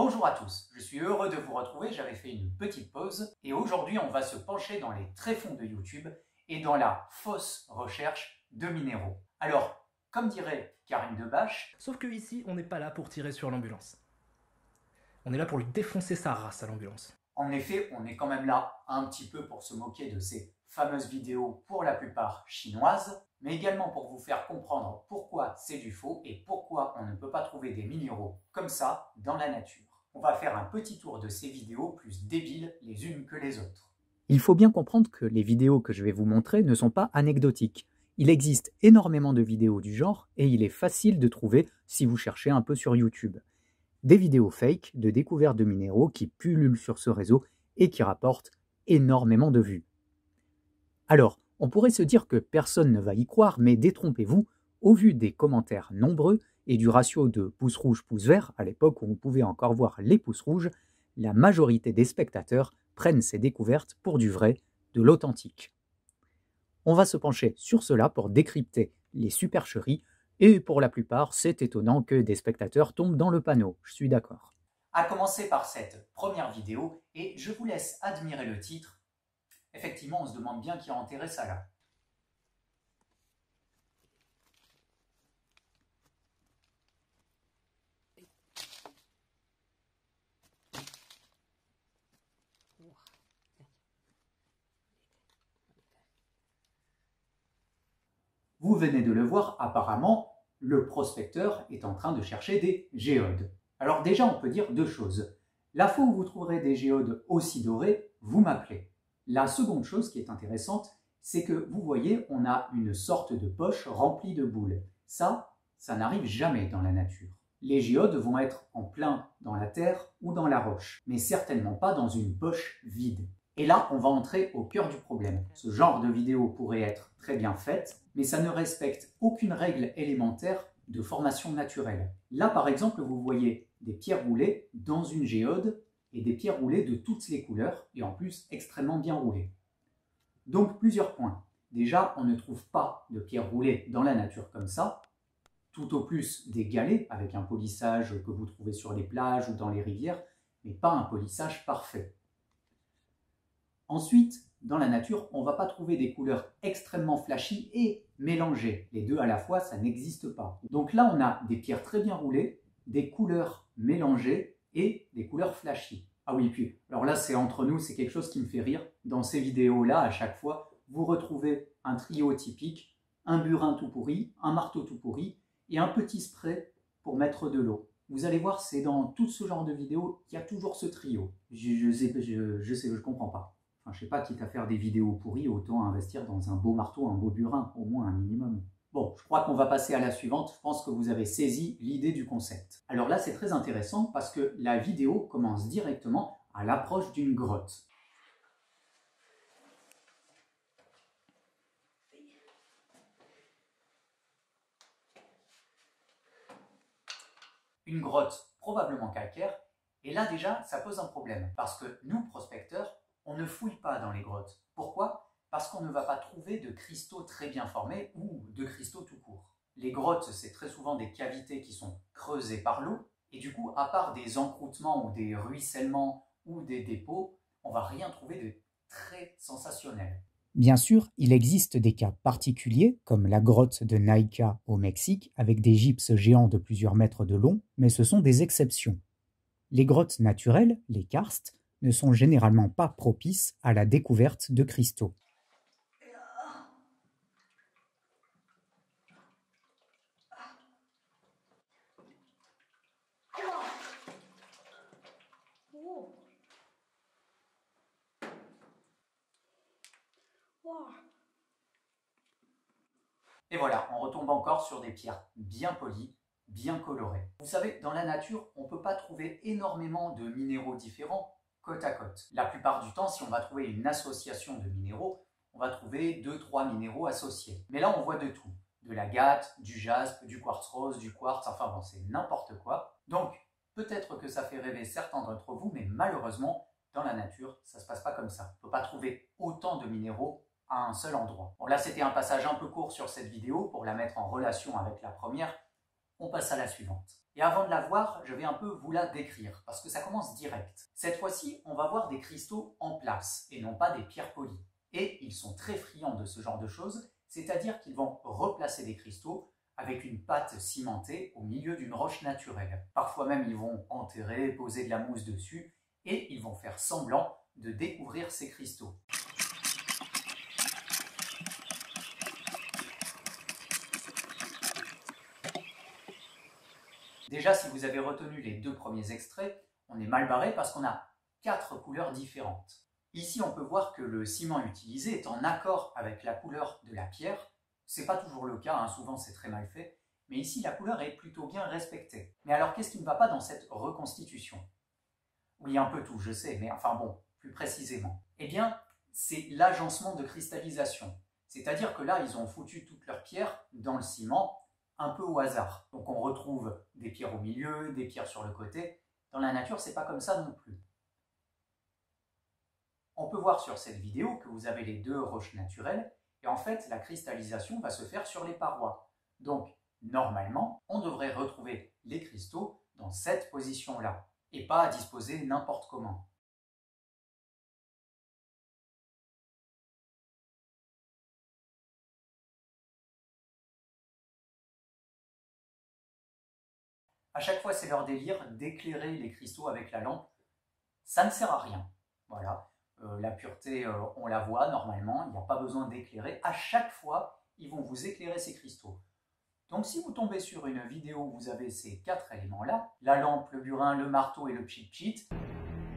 Bonjour à tous, je suis heureux de vous retrouver, j'avais fait une petite pause et aujourd'hui on va se pencher dans les tréfonds de YouTube et dans la fausse recherche de minéraux. Alors, comme dirait Karine Debache, sauf que ici, on n'est pas là pour tirer sur l'ambulance. On est là pour lui défoncer sa race à l'ambulance. En effet, on est quand même là un petit peu pour se moquer de ces fameuses vidéos pour la plupart chinoises, mais également pour vous faire comprendre pourquoi c'est du faux et pourquoi on ne peut pas trouver des minéraux comme ça dans la nature. On va faire un petit tour de ces vidéos plus débiles les unes que les autres. Il faut bien comprendre que les vidéos que je vais vous montrer ne sont pas anecdotiques. Il existe énormément de vidéos du genre et il est facile de trouver si vous cherchez un peu sur YouTube. Des vidéos fake de découverte de minéraux qui pullulent sur ce réseau et qui rapportent énormément de vues. Alors, on pourrait se dire que personne ne va y croire, mais détrompez-vous, au vu des commentaires nombreux et du ratio de pouce rouge, pouce vert, à l'époque où on pouvait encore voir les pouces rouges, la majorité des spectateurs prennent ces découvertes pour du vrai, de l'authentique. On va se pencher sur cela pour décrypter les supercheries, et pour la plupart, c'est étonnant que des spectateurs tombent dans le panneau, je suis d'accord. À commencer par cette première vidéo, et je vous laisse admirer le titre. Effectivement, on se demande bien qui a enterré ça là. Vous venez de le voir, apparemment, le prospecteur est en train de chercher des géodes. Alors déjà, on peut dire deux choses. La fois où vous trouverez des géodes aussi dorées, vous m'appelez. La seconde chose qui est intéressante, c'est que vous voyez, on a une sorte de poche remplie de boules. Ça n'arrive jamais dans la nature. Les géodes vont être en plein dans la terre ou dans la roche, mais certainement pas dans une poche vide. Et là, on va entrer au cœur du problème. Ce genre de vidéo pourrait être très bien faite, mais ça ne respecte aucune règle élémentaire de formation naturelle. Là, par exemple, vous voyez des pierres roulées dans une géode et des pierres roulées de toutes les couleurs, et en plus extrêmement bien roulées. Donc, plusieurs points. Déjà, on ne trouve pas de pierres roulées dans la nature comme ça, tout au plus des galets avec un polissage que vous trouvez sur les plages ou dans les rivières, mais pas un polissage parfait. Ensuite, dans la nature, on ne va pas trouver des couleurs extrêmement flashy et mélangées. Les deux à la fois, ça n'existe pas. Donc là, on a des pierres très bien roulées, des couleurs mélangées et des couleurs flashy. Ah oui, puis, alors là, c'est entre nous, c'est quelque chose qui me fait rire. Dans ces vidéos-là, à chaque fois, vous retrouvez un trio typique, un burin tout pourri, un marteau tout pourri et un petit spray pour mettre de l'eau. Vous allez voir, c'est dans tout ce genre de vidéos qu'il y a toujours ce trio. Je comprends pas. Enfin, je sais pas, quitte à faire des vidéos pourries, autant investir dans un beau marteau, un beau burin, au moins un minimum. Bon, je crois qu'on va passer à la suivante. Je pense que vous avez saisi l'idée du concept. Alors là, c'est très intéressant parce que la vidéo commence directement à l'approche d'une grotte. Une grotte probablement calcaire. Et là, déjà, ça pose un problème. Parce que nous, prospecteurs, on ne fouille pas dans les grottes. Pourquoi ? Parce qu'on ne va pas trouver de cristaux très bien formés ou de cristaux tout court. Les grottes, c'est très souvent des cavités qui sont creusées par l'eau, et du coup, à part des encroûtements ou des ruissellements ou des dépôts, on ne va rien trouver de très sensationnel. Bien sûr, il existe des cas particuliers, comme la grotte de Naica au Mexique, avec des gypses géants de plusieurs mètres de long, mais ce sont des exceptions. Les grottes naturelles, les karstes, ne sont généralement pas propices à la découverte de cristaux. Et voilà, on retombe encore sur des pierres bien polies, bien colorées. Vous savez, dans la nature, on ne peut pas trouver énormément de minéraux différents côte à côte. La plupart du temps, si on va trouver une association de minéraux, on va trouver 2-3 minéraux associés. Mais là, on voit de tout. De l'agate, du jaspe, du quartz rose, du quartz, enfin bon, c'est n'importe quoi. Donc, peut-être que ça fait rêver certains d'entre vous, mais malheureusement, dans la nature, ça ne se passe pas comme ça. On ne peut pas trouver autant de minéraux à un seul endroit. Bon, là, c'était un passage un peu court sur cette vidéo pour la mettre en relation avec la première. On passe à la suivante. Et avant de la voir, je vais un peu vous la décrire, parce que ça commence direct. Cette fois-ci, on va voir des cristaux en place, et non pas des pierres polies. Et ils sont très friands de ce genre de choses, c'est-à-dire qu'ils vont replacer des cristaux avec une pâte cimentée au milieu d'une roche naturelle. Parfois même, ils vont enterrer, poser de la mousse dessus, et ils vont faire semblant de découvrir ces cristaux. Déjà, si vous avez retenu les 2 premiers extraits, on est mal barré parce qu'on a 4 couleurs différentes. Ici, on peut voir que le ciment utilisé est en accord avec la couleur de la pierre. Ce n'est pas toujours le cas, hein, souvent c'est très mal fait, mais ici la couleur est plutôt bien respectée. Mais alors, qu'est-ce qui ne va pas dans cette reconstitution? Oui, un peu tout, je sais, mais enfin bon, plus précisément. Eh bien, c'est l'agencement de cristallisation. C'est-à-dire que là, ils ont foutu toutes leurs pierres dans le ciment, un peu au hasard. Donc on retrouve des pierres au milieu, des pierres sur le côté. Dans la nature, c'est pas comme ça non plus. On peut voir sur cette vidéo que vous avez les 2 roches naturelles, et en fait, la cristallisation va se faire sur les parois. Donc, normalement, on devrait retrouver les cristaux dans cette position-là, et pas à disposer n'importe comment. À chaque fois, c'est leur délire d'éclairer les cristaux avec la lampe. Ça ne sert à rien. Voilà. La pureté, on la voit normalement, il n'y a pas besoin d'éclairer. À chaque fois, ils vont vous éclairer ces cristaux. Donc si vous tombez sur une vidéo où vous avez ces 4 éléments-là, la lampe, le burin, le marteau et le pchit-pchit,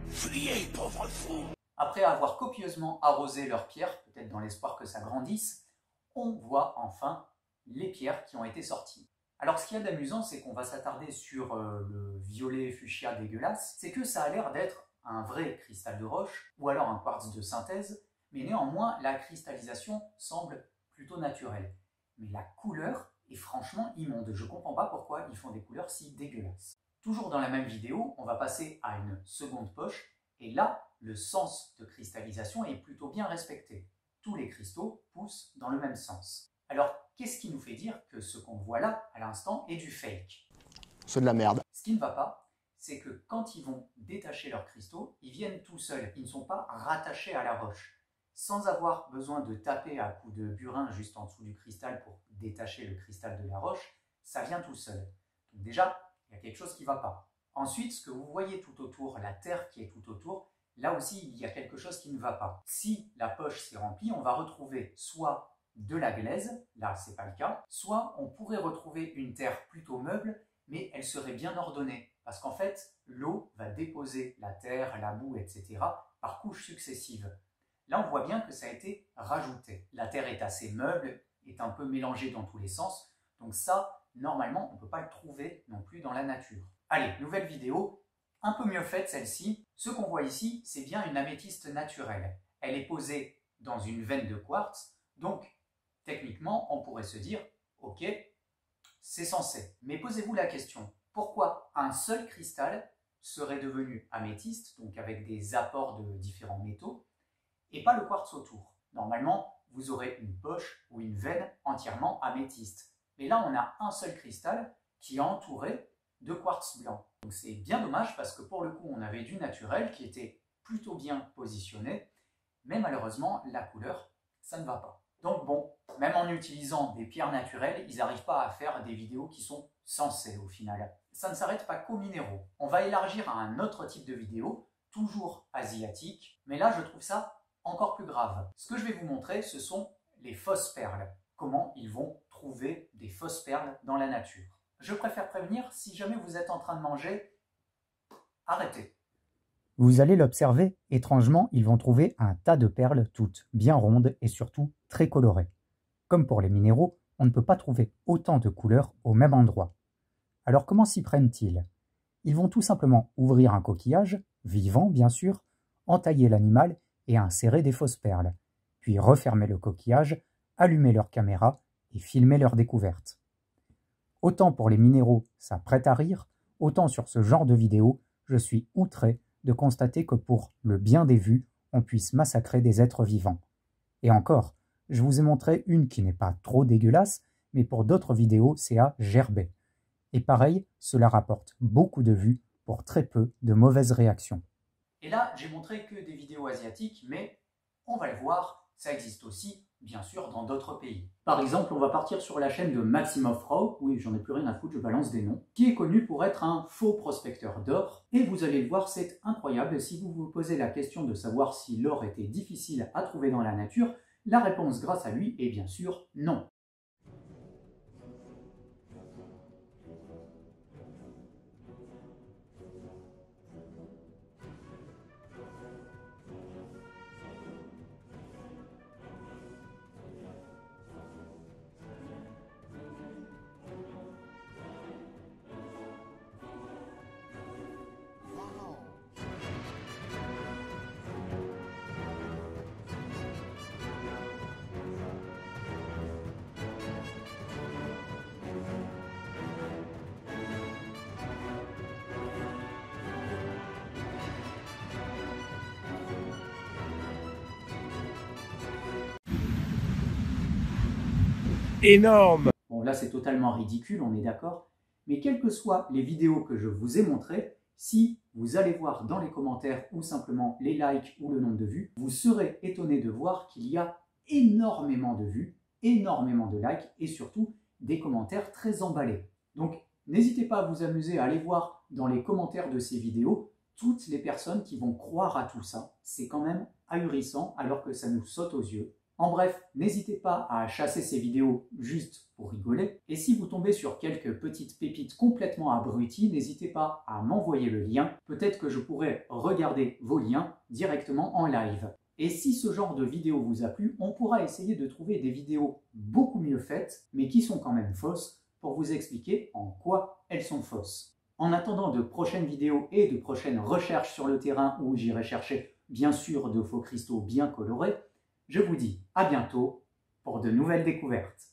fuyez, pauvre fou! Après avoir copieusement arrosé leurs pierres, peut-être dans l'espoir que ça grandisse, on voit enfin les pierres qui ont été sorties. Alors ce qu'il y a d'amusant, c'est qu'on va s'attarder sur le violet fuchsia dégueulasse, c'est que ça a l'air d'être un vrai cristal de roche, ou alors un quartz de synthèse, mais néanmoins la cristallisation semble plutôt naturelle. Mais la couleur est franchement immonde, je ne comprends pas pourquoi ils font des couleurs si dégueulasses. Toujours dans la même vidéo, on va passer à une seconde poche, et là, le sens de cristallisation est plutôt bien respecté. Tous les cristaux poussent dans le même sens. Alors, qu'est-ce qui nous fait dire que ce qu'on voit là, à l'instant, est du fake? C'est de la merde. Ce qui ne va pas, c'est que quand ils vont détacher leurs cristaux, ils viennent tout seuls, ils ne sont pas rattachés à la roche. Sans avoir besoin de taper à coups de burin juste en dessous du cristal pour détacher le cristal de la roche, ça vient tout seul. Donc déjà, il y a quelque chose qui ne va pas. Ensuite, ce que vous voyez tout autour, la terre qui est tout autour, là aussi, il y a quelque chose qui ne va pas. Si la poche s'est remplie, on va retrouver soit de la glaise, là c'est pas le cas, soit on pourrait retrouver une terre plutôt meuble, mais elle serait bien ordonnée, parce qu'en fait, l'eau va déposer la terre, la boue, etc. par couches successives. Là, on voit bien que ça a été rajouté. La terre est assez meuble, est un peu mélangée dans tous les sens, donc ça, normalement, on ne peut pas le trouver non plus dans la nature. Allez, nouvelle vidéo, un peu mieux faite celle-ci. Ce qu'on voit ici, c'est bien une améthyste naturelle. Elle est posée dans une veine de quartz, donc techniquement, on pourrait se dire, ok, c'est censé. Mais posez-vous la question, pourquoi un seul cristal serait devenu améthyste, donc avec des apports de différents métaux, et pas le quartz autour? Normalement, vous aurez une poche ou une veine entièrement améthyste. Mais là, on a un seul cristal qui est entouré de quartz blanc. Donc c'est bien dommage parce que pour le coup, on avait du naturel qui était plutôt bien positionné, mais malheureusement, la couleur, ça ne va pas. Donc bon, même en utilisant des pierres naturelles, ils n'arrivent pas à faire des vidéos qui sont sensées au final. Ça ne s'arrête pas qu'aux minéraux. On va élargir à un autre type de vidéo, toujours asiatique, mais là je trouve ça encore plus grave. Ce que je vais vous montrer, ce sont les fausses perles. Comment ils vont trouver des fausses perles dans la nature. Je préfère prévenir, si jamais vous êtes en train de manger, arrêtez. Vous allez l'observer, étrangement, ils vont trouver un tas de perles toutes bien rondes et surtout très colorées. Comme pour les minéraux, on ne peut pas trouver autant de couleurs au même endroit. Alors comment s'y prennent-ils? Ils vont tout simplement ouvrir un coquillage, vivant bien sûr, entailler l'animal et insérer des fausses perles, puis refermer le coquillage, allumer leur caméra et filmer leur découverte. Autant pour les minéraux, ça prête à rire, autant sur ce genre de vidéo, je suis outré de constater que pour le bien des vues, on puisse massacrer des êtres vivants. Et encore, je vous ai montré une qui n'est pas trop dégueulasse, mais pour d'autres vidéos, c'est à gerber. Et pareil, cela rapporte beaucoup de vues pour très peu de mauvaises réactions. Et là, j'ai montré que des vidéos asiatiques, mais on va le voir, ça existe aussi, bien sûr, dans d'autres pays. Par exemple, on va partir sur la chaîne de Maximov Raw, oui, j'en ai plus rien à foutre, je balance des noms, qui est connu pour être un faux prospecteur d'or. Et vous allez le voir, c'est incroyable. Si vous vous posez la question de savoir si l'or était difficile à trouver dans la nature, la réponse grâce à lui est bien sûr non. Énorme. Bon, là, c'est totalement ridicule, on est d'accord. Mais quelles que soient les vidéos que je vous ai montrées, si vous allez voir dans les commentaires ou simplement les likes ou le nombre de vues, vous serez étonné de voir qu'il y a énormément de vues, énormément de likes et surtout des commentaires très emballés. Donc, n'hésitez pas à vous amuser à aller voir dans les commentaires de ces vidéos toutes les personnes qui vont croire à tout ça. C'est quand même ahurissant alors que ça nous saute aux yeux. En bref, n'hésitez pas à chasser ces vidéos juste pour rigoler. Et si vous tombez sur quelques petites pépites complètement abruties, n'hésitez pas à m'envoyer le lien. Peut-être que je pourrai regarder vos liens directement en live. Et si ce genre de vidéo vous a plu, on pourra essayer de trouver des vidéos beaucoup mieux faites, mais qui sont quand même fausses, pour vous expliquer en quoi elles sont fausses. En attendant de prochaines vidéos et de prochaines recherches sur le terrain où j'irai chercher bien sûr de faux cristaux bien colorés, je vous dis à bientôt pour de nouvelles découvertes.